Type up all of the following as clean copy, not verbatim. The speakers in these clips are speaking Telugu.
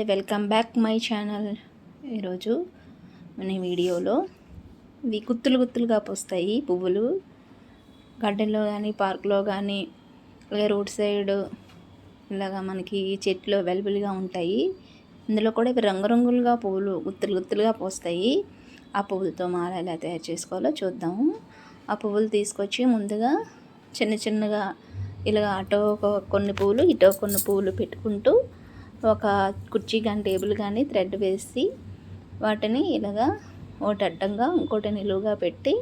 Welcome back my channel. ఈరోజు మన వీడియోలో ఇవి గుత్తులుగా పోస్తాయి పువ్వులు. గార్డెన్లో కానీ పార్క్లో కానీ అలాగే రోడ్ సైడ్ ఇలాగా మనకి చెట్లు అవైలబుల్గా ఉంటాయి. ఇందులో కూడా ఇవి రంగురంగులుగా పువ్వులు గుత్తులుగా పోస్తాయి. ఆ పువ్వులతో మాల ఎలా తయారు చేసుకోవాలో చూద్దాము. ఆ పువ్వులు తీసుకొచ్చి ముందుగా చిన్నగా ఇలాగ అటో కొన్ని పువ్వులు ఇటో కొన్ని పువ్వులు పెట్టుకుంటూ ఒక కుర్చీ కానీ టేబుల్ కానీ థ్రెడ్ వేసి వాటిని ఇలాగా ఒకటి అడ్డంగా ఇంకోటి నిలువుగా పెట్టి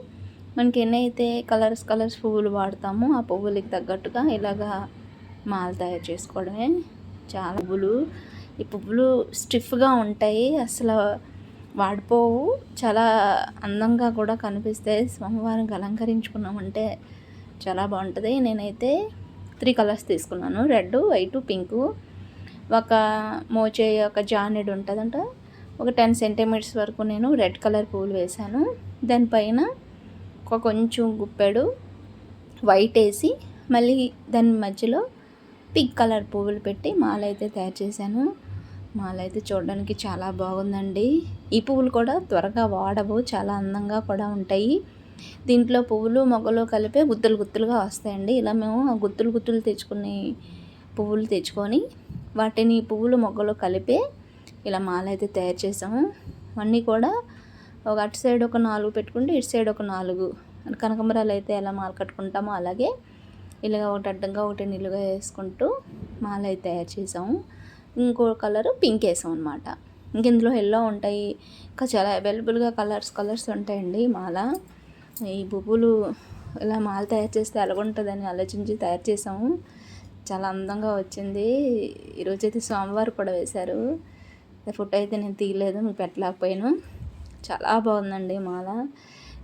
మనకి ఎన్నైతే కలర్స్ పువ్వులు వాడతామో ఆ పువ్వులకి తగ్గట్టుగా ఇలాగా మాల తయారు చేసుకోవడమే. చాలా ఈ పువ్వులు స్టిఫ్గా ఉంటాయి, అసలు వాడిపోవు, చాలా అందంగా కూడా కనిపిస్తాయి. స్వామివారికి అలంకరించుకున్నామంటే చాలా బాగుంటుంది. నేనైతే 3 కలర్స్ తీసుకున్నాను, రెడ్, వైట్, పింకు. ఒక మోచే ఒక జానెడ్ ఉంటుందంట, ఒక 10 సెంటీమీటర్స్ వరకు నేను రెడ్ కలర్ పువ్వులు వేశాను. దానిపైన కొంచెం గుప్పెడు వైట్ వేసి మళ్ళీ దాని మధ్యలో పింక్ కలర్ పువ్వులు పెట్టి మాల అయితే తయారు చేశాను. మాల అయితే చూడడానికి చాలా బాగుందండి. ఈ పువ్వులు కూడా త్వరగా వాడవు, చాలా అందంగా కూడా ఉంటాయి. దీంట్లో పువ్వులు మొగ్గలు కలిపే గుత్తులుగా వస్తాయండి. ఇలా మేము ఆ గుత్తులు పువ్వులు తెచ్చుకొని వాటిని పువ్వులు మొగ్గలు కలిపే ఇలా మాల అయితే తయారు చేసాము. అన్నీ కూడా ఒక అటు సైడ్ ఒక 4 పెట్టుకుంటే ఇటు సైడ్ ఒక 4 కనకాంబరాలు అయితే ఎలా మాల కట్టుకుంటామో అలాగే ఇలాగ ఒకటి అడ్డంగా ఒకటి నిలువుగా వేసుకుంటూ మాల అయితే తయారు చేసాము. ఇంకో కలరు పింక్ వేసాం అనమాట. ఇంక ఇందులో ఎల్లో ఉంటాయి, ఇంకా చాలా అవైలబుల్గా కలర్స్ ఉంటాయండి. మాల ఈ పువ్వులు ఇలా మాల తయారు చేస్తే ఎలాగుంటుందని ఆలోచించి తయారు చేసాము. చాలా అందంగా వచ్చింది. ఈరోజైతే సోమవారం కూడా వేశారు. ఫోటో అయితే నేను తీయలేదు, మీకు పెట్టలేకపోయాను. చాలా బాగుందండి మాల.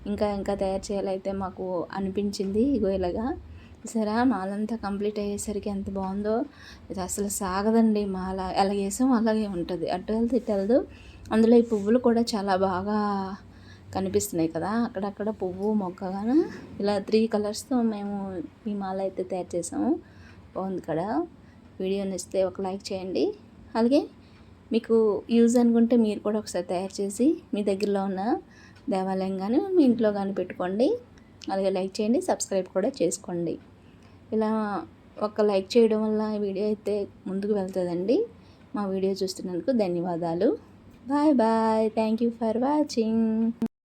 ఇంకా తయారు చేయాలైతే మాకు అనిపించింది. ఇగో ఇలాగా సరే మాలంతా కంప్లీట్ అయ్యేసరికి ఎంత బాగుందో. ఇది అసలు సాగదండి మాల, ఎలా వేసాం అలాగే ఉంటుంది, అటు వెళ్తే ఇటు వెళ్దు. అందులో ఈ పువ్వులు కూడా చాలా బాగా కనిపిస్తున్నాయి కదా, అక్కడక్కడ పువ్వు మొగ్గగాను. ఇలా 3 కలర్స్తో మేము ఈ మాల అయితే తయారు చేసాము. బాగుంది కదా. వీడియో నచ్చితే ఒక లైక్ చేయండి. అలాగే మీకు యూజ్ అనుకుంటే మీరు కూడా ఒకసారి తయారు చేసి మీ దగ్గరలో ఉన్న దేవాలయం కానీ మీ ఇంట్లో కానీ పెట్టుకోండి. అలాగే లైక్ చేయండి, సబ్స్క్రైబ్ కూడా చేసుకోండి. ఇలా ఒక లైక్ చేయడం వల్ల వీడియో అయితే ముందుకు వెళ్తుందండి. మా వీడియో చూస్తున్నందుకు ధన్యవాదాలు. Bye. Thank you for watching.